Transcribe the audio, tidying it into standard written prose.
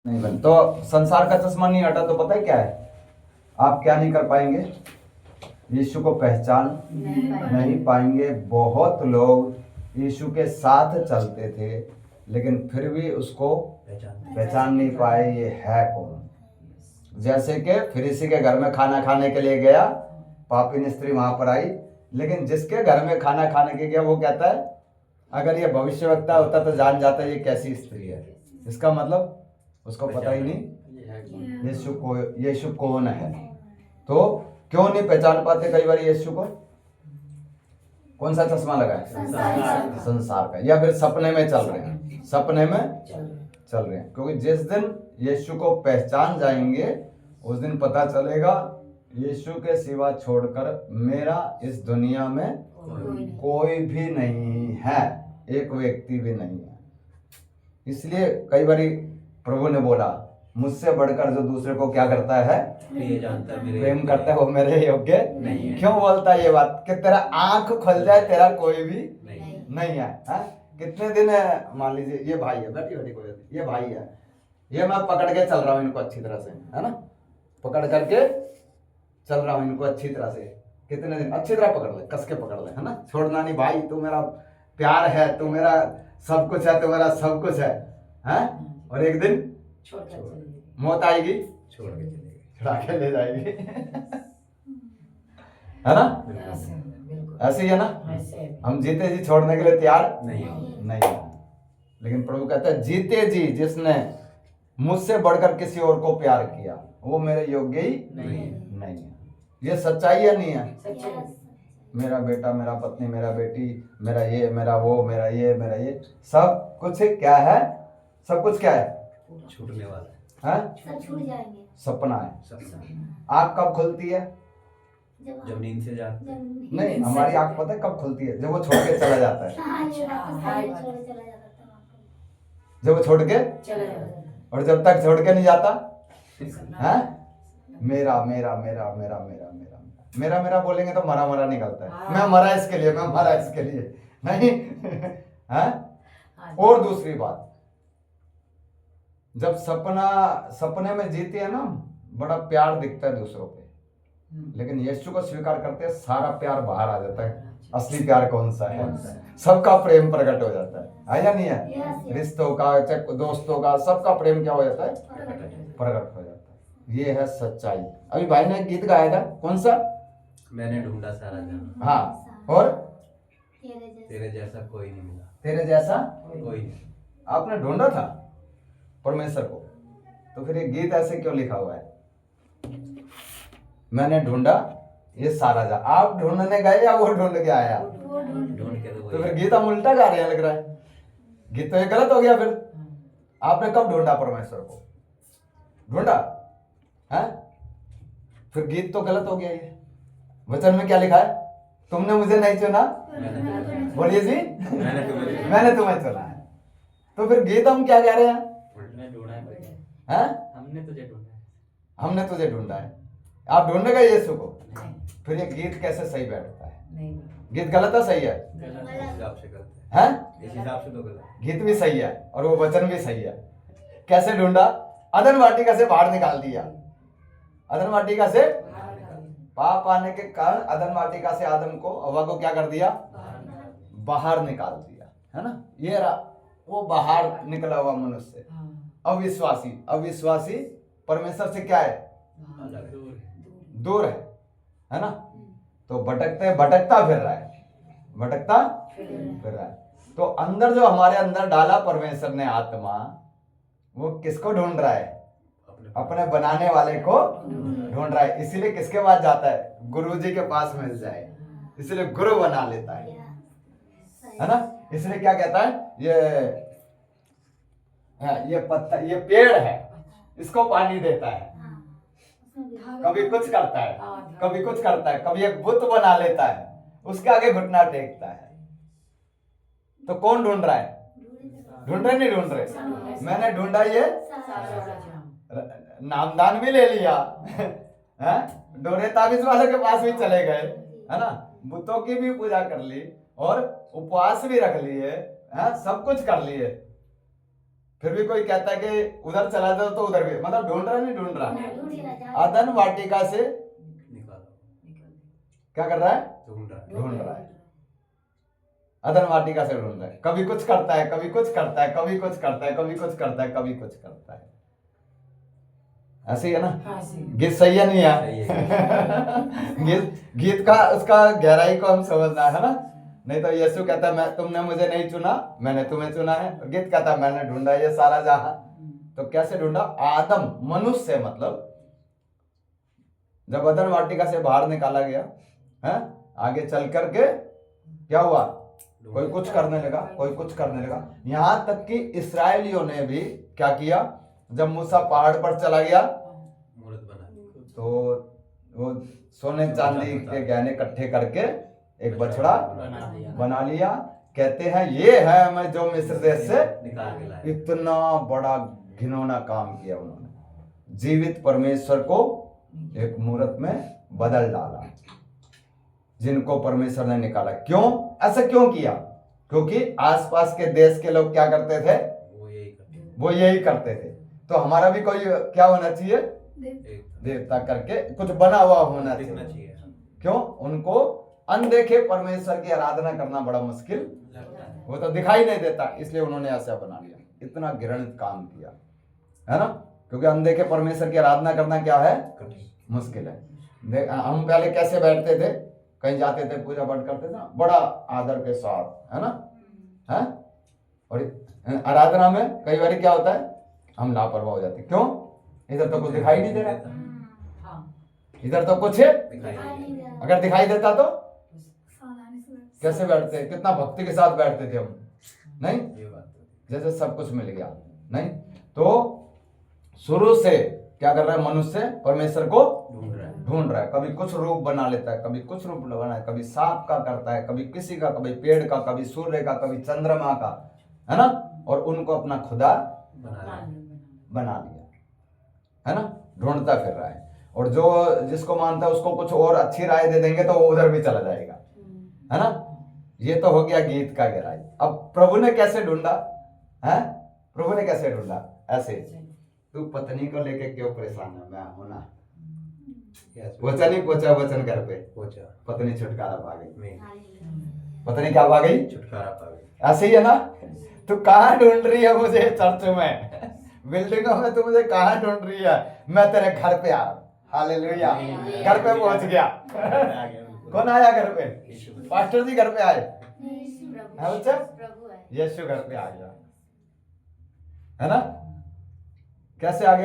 नहीं बन तो संसार का चश्मा नहीं हटा तो पता है क्या है, आप क्या नहीं कर पाएंगे, यीशु को पहचान नहीं पाएंगे। बहुत लोग यीशु के साथ चलते थे लेकिन फिर भी उसको पहचान नहीं पाए ये है कौन। जैसे कि फरीसी के घर में खाना खाने के लिए गया, पापी स्त्री वहां पर आई, लेकिन जिसके घर में खाना खाने के गया वो कहता है अगर ये भविष्यवक्ता होता तो जान जाता ये कैसी स्त्री है। इसका मतलब उसको पता ही नहीं यीशु कौन है। तो क्यों नहीं पहचान पाते कई बार यीशु को? कौन सा चश्मा लगा है? संसार का। या फिर सपने में चल रहे हैं, सपने में चल रहे हैं। क्योंकि जिस दिन यीशु को पहचान जाएंगे उस दिन पता चलेगा यीशु के सिवा छोड़कर मेरा इस दुनिया में कोई भी नहीं है, एक व्यक्ति भी नहीं है। इसलिए कई बार प्रभु ने बोला मुझसे बढ़कर जो दूसरे को क्या करता है, प्रेम करता है वो मेरे योग्य नहीं है। क्यों बोलता है ये बात कि तेरा आंख खुल जाए तेरा कोई भी नहीं है, हा? कितने दिन है, मान लीजिए ये भाई है, बैठी बैठी कोई, ये भाई है, ये मैं पकड़ के चल रहा हूँ इनको अच्छी तरह से, है ना, पकड़ करके चल रहा हूँ इनको अच्छी तरह से, कितने दिन अच्छी तरह पकड़ ले, कस के पकड़ ले, है ना, छोड़ना नहीं भाई, तू मेरा प्यार है, तू मेरा सब कुछ है, तू मेरा सब कुछ है, हैं? और एक दिन मौत आएगी, छुड़ा के ले जाएगी है ना, ऐसे ही है ना। हम जीते जी छोड़ने के लिए तैयार नहीं। लेकिन प्रभु कहता है जीते जी जिसने मुझसे बढ़कर किसी और को प्यार किया वो मेरे योग्य ही नहीं है। ये सच्चाई है नहीं है? मेरा बेटा, मेरा पत्नी, मेरा बेटी, मेरा ये, मेरा वो, मेरा ये सब कुछ क्या है? सब कुछ क्या है? छूटने वाला है, सब छूट जाएंगे। सपना है। आँख कब खुलती है? जब नींद से जाते नहीं, हमारी आँख पता है कब खुलती है? जब वो छोड़ के चला जाता है। जब वो छोड़ के, और जब तक छोड़ के नहीं जाता है, मेरा मेरा मेरा मेरा मेरा मेरा मेरा मेरा बोलेंगे तो मरा मरा निकलता है। मैं मरा इसके लिए, मैं मरा इसके लिए नहीं है। और दूसरी बात, जब सपने में जीते हैं ना, बड़ा प्यार दिखता है दूसरों पे, लेकिन यीशु को स्वीकार करते हैं सारा प्यार बाहर आ जाता है। असली प्यार कौन सा है? सबका प्रेम प्रकट हो जाता है या नहीं है? रिश्तों का, दोस्तों का, सबका प्रेम क्या हो जाता है? प्रकट हो जाता है। ये है सच्चाई। अभी भाई ने गीत गाया था, कौन सा? मैंने ढूंढा सारा जहां, हाँ, और तेरे जैसा कोई नहीं मिला, तेरे जैसा कोई नहीं। आपने ढूंढा था परमेश्वर को, तो फिर ये गीत ऐसे क्यों लिखा हुआ है? मैंने ढूंढा ये सारा जा, आप ढूंढने गए या वो ढूंढ के आया? ढूंढ के तो फिर गीत हम उल्टा गा रहे हैं लग रहा है। गीत तो ये गलत हो गया। फिर आपने कब ढूंढा परमेश्वर को? ढूंढा है, फिर गीत तो गलत हो गया। ये वचन में क्या लिखा है? तुमने मुझे नहीं चुना, बोलिए जी, मैंने तुम्हें चुना है। तो फिर गीत हम क्या कह रहे हैं? हमने तुझे ढूंढा है। आप ढूंढने गए यीशु को, फिर ये गीत कैसे सही बैठता है? गीत गलत है सही है? हैं? इस हिसाब से तो गलत। गीत भी सही है और वो वचन भी सही है। कैसे ढूंढा? अदन वाटिका से बाहर निकाल दिया। अदन वाटिका से पाप आने के कारण अदन वाटिका से आदम को, हवा को क्या कर दिया? बाहर निकाल दिया, है ना। ये रहा वो बाहर निकला हुआ मनुष्य, अविश्वासी परमेश्वर से क्या है? दूर है ना। तो भटकता फिर रहा है। तो अंदर जो हमारे अंदर डाला परमेश्वर ने आत्मा, वो किसको ढूंढ रहा है? अपने बनाने वाले को ढूंढ रहा है। इसीलिए किसके पास जाता है? गुरुजी के पास मिल जाए, इसलिए गुरु बना लेता है ना। इसलिए क्या कहता है? ये पत्ता, ये पेड़ है, इसको पानी देता है, कभी कुछ करता है, कभी एक बुत बना लेता है, उसके आगे घुटना टेकता है। तो कौन ढूंढ रहा है? ढूंढ रहे नहीं ढूंढ रहे? मैंने ढूंढा ये, नामदान भी ले लिया डोरे ताबीज वाले के पास भी चले गए, है ना, बुतों की भी पूजा कर ली और उपवास भी रख लिए, सब कुछ कर लिए, फिर भी कोई कहता है कि उधर चला जाओ तो उधर भी, मतलब ढूंढ रहा है, नहीं ढूंढ रहा। अदन वाटिका से निकालो, क्या कर रहा है? ढूंढ रहा है। ढूंढ रहा है। अदन वाटिका से ढूंढ रहा है, कभी कुछ करता है, कभी कुछ करता है, कभी कुछ करता है, कभी कुछ करता है, कभी कुछ करता है। ऐसे ही है ना? गीत सही है नहीं सही है? गीत का उसका गहराई को हम समझना है ना। नहीं तो यीशु कहता है मैं, तुमने मुझे नहीं चुना, मैंने तुम्हें चुना है। और गीत कहता है मैंने ढूंढा ये सारा जहां। तो कैसे ढूंढा? आदम मनुष्य, मतलब जब अदन वाटिका से बाहर निकाला गया है, आगे चल करके क्या हुआ? कोई कुछ करने लगा, कोई कुछ करने लगा। यहां तक कि इस्राएलियों ने भी क्या किया? जब मूसा पहाड़ पर चला गया मूर्त बना दी। तो वो सोने चांदी के गहने इकट्ठे करके एक बछड़ा बना लिया। कहते हैं ये है मैं जो मिस्र देश से निकाल के लाया। इतना बड़ा घिनौना काम किया उन्होंने। जीवित परमेश्वर को एक मूर्त में बदल डाला, जिनको परमेश्वर ने निकाला। क्यों ऐसा क्यों किया? क्योंकि आसपास के देश के लोग क्या करते थे? वो यही करते थे। तो हमारा भी कोई क्या होना चाहिए? देवता करके कुछ बना हुआ होना चाहिए। क्यों? उनको अनदेखे परमेश्वर की आराधना करना बड़ा मुश्किल, वो तो दिखाई नहीं देता, इसलिए उन्होंने ऐसा बना लिया। इतना घृणित काम किया है ना, क्योंकि अनदेखे परमेश्वर की आराधना करना क्या है? मुश्किल है। हम पहले कैसे बैठते थे? कहीं जाते थे, पूजा पाठ करते थे ना, बड़ा आदर के साथ, है ना? है? और आराधना में कई बार क्या होता है? हम लापरवाह हो जाते। क्यों? इधर तो कुछ दिखाई नहीं दे रहा, इधर तो कुछ है, अगर दिखाई देता तो कैसे बैठते? कितना भक्ति के साथ बैठते थे हम, नहीं? जैसे सब कुछ मिल गया, नहीं? तो शुरू से क्या कर रहा है मनुष्य? परमेश्वर को ढूंढ रहा है। कभी कुछ रूप बना लेता है, कभी कुछ रूप बना है, कभी सांप का करता है, कभी किसी का, कभी पेड़ का, कभी सूर्य का, कभी चंद्रमा का, है ना? और उनको अपना खुदा बना लिया, है ना? ढूंढता फिर रहा है। और जो जिसको मानता है उसको कुछ और अच्छी राय दे देंगे तो वो उधर भी चला जाएगा, है ना? ये तो हो गया गीत का गहराई। अब प्रभु ने कैसे ढूंढा है? प्रभु ने कैसे ढूंढा? ऐसे, तू पत्नी को लेके क्यों परेशान है? मैं हूं ना। वचन ही पहुंचा, वचन घर पे पहुंचा, पत्नी छुटकारा पा गई। मैं पत्नी क्या पा गई? छुटकारा पा गई। ऐसे ही है ना? तू कहाँ ढूंढ रही है मुझे? चर्च में, बिल्डिंगों में तू मुझे कहाँ ढूंढ रही है? मैं तेरे घर पे आ। हालेलुया, घर पे पहुंच गया। कौन आया घर पे? पास्टर जी घर पे आए है बच्चा? यीशु घर पे आ गया, है ना? कैसे आ गया?